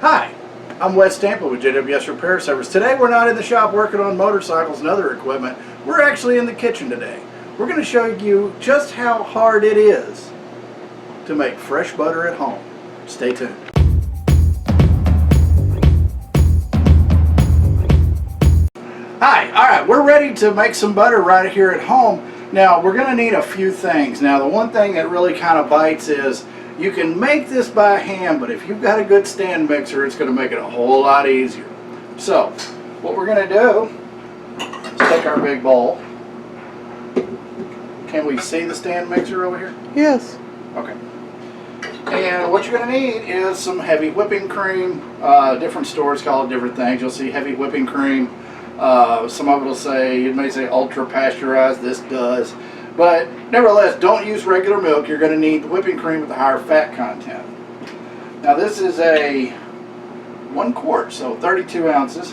Hi, I'm Wes Stampa with JWS Repair Service. Today we're not in the shop working on motorcycles and other equipment. We're actually in the kitchen today. We're going to show you just how hard it is to make fresh butter at home. Stay tuned. Hi, alright, we're ready to make some butter right here at home. Now we're going to need a few things. Now the one thing that really kind of bites is you can make this by hand, but if you've got a good stand mixer, it's going to make it a whole lot easier. So, what we're going to do is take our big bowl. Can we see the stand mixer over here? Yes. Okay. And what you're going to need is some heavy whipping cream. Different stores call it different things. You'll see heavy whipping cream. Some of it will say, it may say ultra pasteurized, this does. But nevertheless, don't use regular milk. You're going to need the whipping cream with the higher fat content. Now this is a 1 quart, so 32 ounces.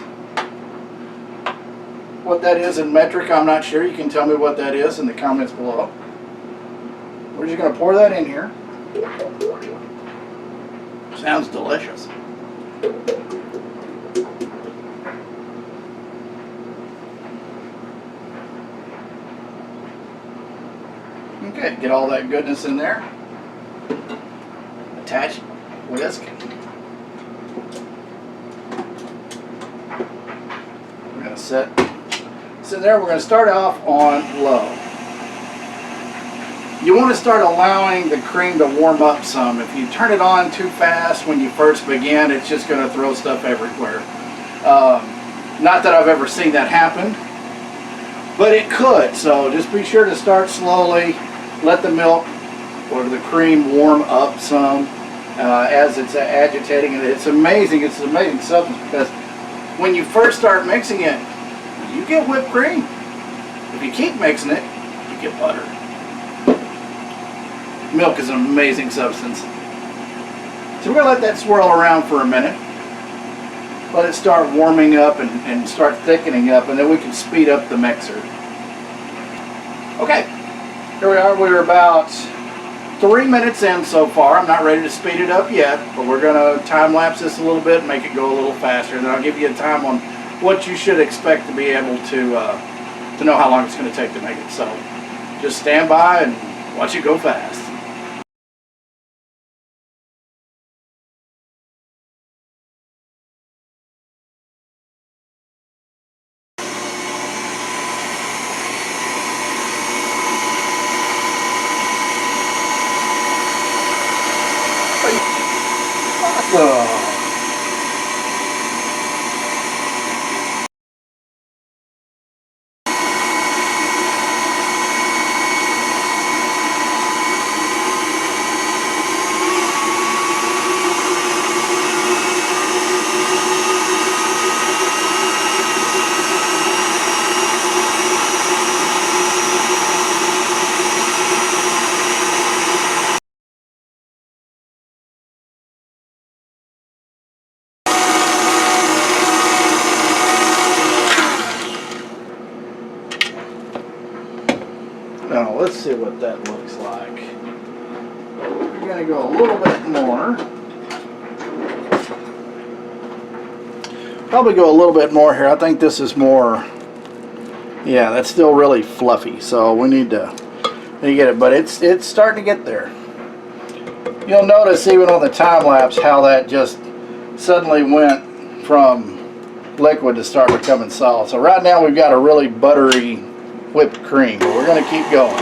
What that is in metric, I'm not sure. You can tell me what that is in the comments below. We're just going to pour that in here. Sounds delicious. Okay, get all that goodness in there. Attach whisk. We're going to set this in there. We're going to start off on low. You want to start allowing the cream to warm up some. If you turn it on too fast when you first begin, it's just going to throw stuff everywhere. Not that I've ever seen that happen, but it could. So just be sure to start slowly. Let the milk or the cream warm up some as it's agitating. It's amazing. It's an amazing substance because when you first start mixing it, you get whipped cream. If you keep mixing it, you get butter. Milk is an amazing substance. So we're going to let that swirl around for a minute. Let it start warming up and start thickening up, and then we can speed up the mixer. Okay. Here we are. We're about 3 minutes in so far. I'm not ready to speed it up yet, but we're going to time lapse this a little bit and make it go a little faster. And then I'll give you a time on what you should expect to be able to know how long it's going to take to make it. So just stand by and watch it go fast. Now let's see what that looks like. We're going to go a little bit more. Probably go a little bit more here. I think this is more, yeah, that's still really fluffy. So we need to get it, but it's starting to get there. You'll notice even on the time lapse how that just suddenly went from liquid to start becoming solid. So right now we've got a really buttery whipped cream, but we're going to keep going.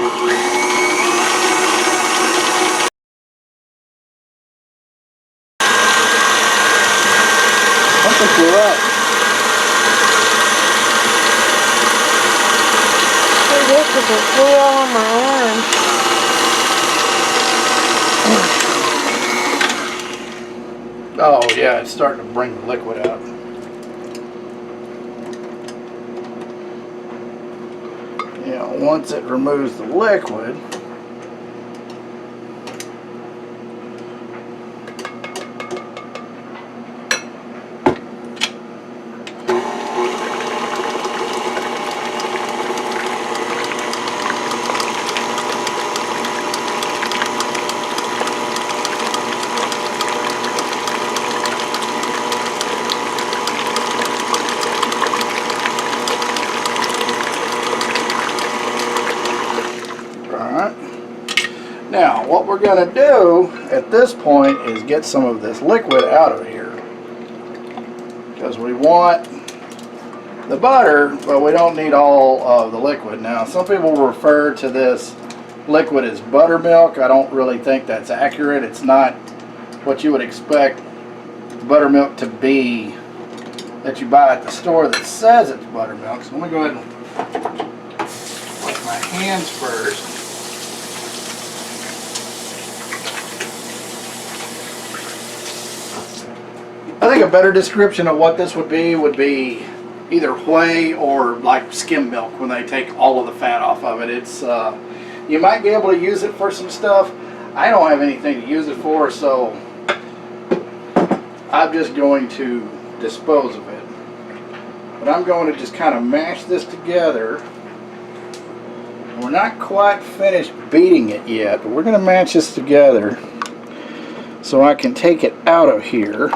I think you're up. Hey, this is a flew all on my arm. Oh yeah, it's starting to bring the liquid out. You know, once it removes the liquid, Now, what we're going to do at this point is get some of this liquid out of here. Because we want the butter, but we don't need all of the liquid. Now, some people refer to this liquid as buttermilk. I don't really think that's accurate. It's not what you would expect buttermilk to be that you buy at the store that says it's buttermilk. So let me go ahead and wash my hands first. I think a better description of what this would be either whey or like skim milk when they take all of the fat off of it. It's you might be able to use it for some stuff. I don't have anything to use it for, so I'm just going to dispose of it. But I'm going to just kind of mash this together. We're not quite finished beating it yet, but we're going to mash this together so I can take it out of here.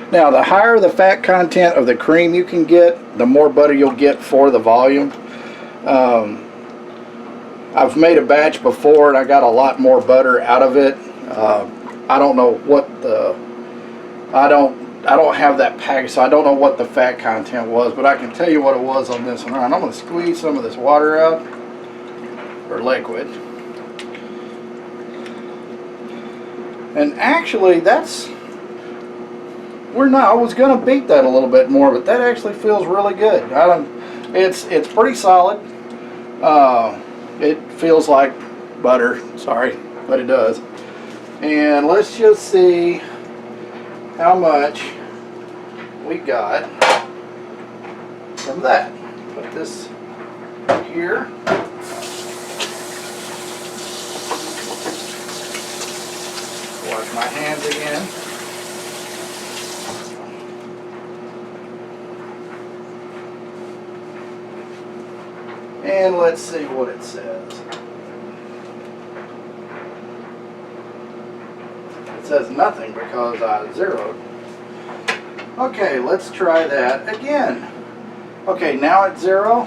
Now, the higher the fat content of the cream you can get, the more butter you'll get for the volume. I've made a batch before and I got a lot more butter out of it. I don't know what the, I don't have that package, so I don't know what the fat content was, but I can tell you what it was on this one. All right, I'm going to squeeze some of this water out, or liquid. And actually, that's, I was going to beat that a little bit more, but that actually feels really good. It's pretty solid. It feels like butter, sorry, but it does. And let's just see how much we got from that. Put this here. Wash my hands again. And let's see what it says. It says nothing because I zeroed. Okay, let's try that again. Okay, now it's 0,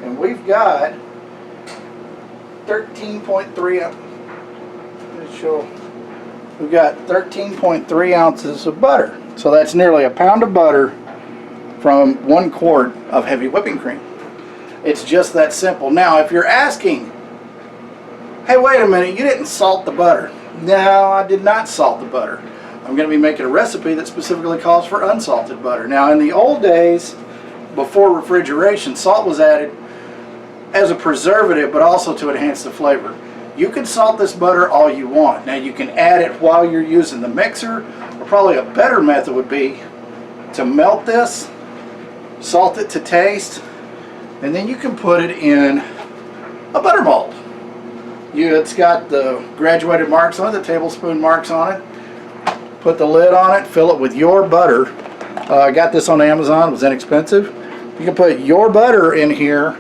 and we've got 13.3. We've got 13.3 ounces of butter. So that's nearly a pound of butter from 1 quart of heavy whipping cream. It's just that simple. Now, if you're asking, hey, wait a minute, you didn't salt the butter. No, I did not salt the butter. I'm going to be making a recipe that specifically calls for unsalted butter. Now, in the old days, before refrigeration, salt was added as a preservative, but also to enhance the flavor. You can salt this butter all you want. Now, you can add it while you're using the mixer, or probably a better method would be to melt this, salt it to taste, and then you can put it in a butter mold. It's got the graduated marks on it, the tablespoon marks on it. Put the lid on it, fill it with your butter. I got this on Amazon, it was inexpensive. You can put your butter in here,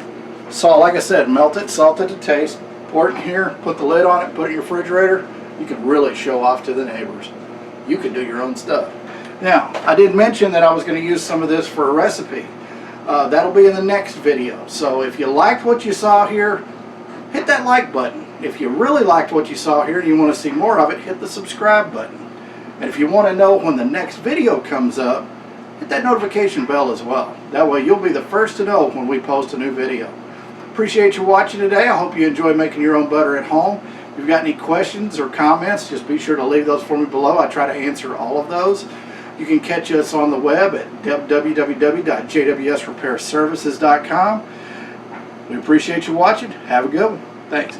salt, like I said, melt it, salt it to taste, pour it in here, put the lid on it, put it in your refrigerator. You can really show off to the neighbors. You can do your own stuff. Now, I did mention that I was going to use some of this for a recipe. That'll be in the next video. So if you liked what you saw here, hit that like button. If you really liked what you saw here and you want to see more of it, hit the subscribe button. And if you want to know when the next video comes up, hit that notification bell as well. That way you'll be the first to know when we post a new video. Appreciate you watching today. I hope you enjoy making your own butter at home. If you've got any questions or comments, just be sure to leave those for me below. I try to answer all of those. You can catch us on the web at www.jwsrepairservices.com. We appreciate you watching. Have a good one. Thanks.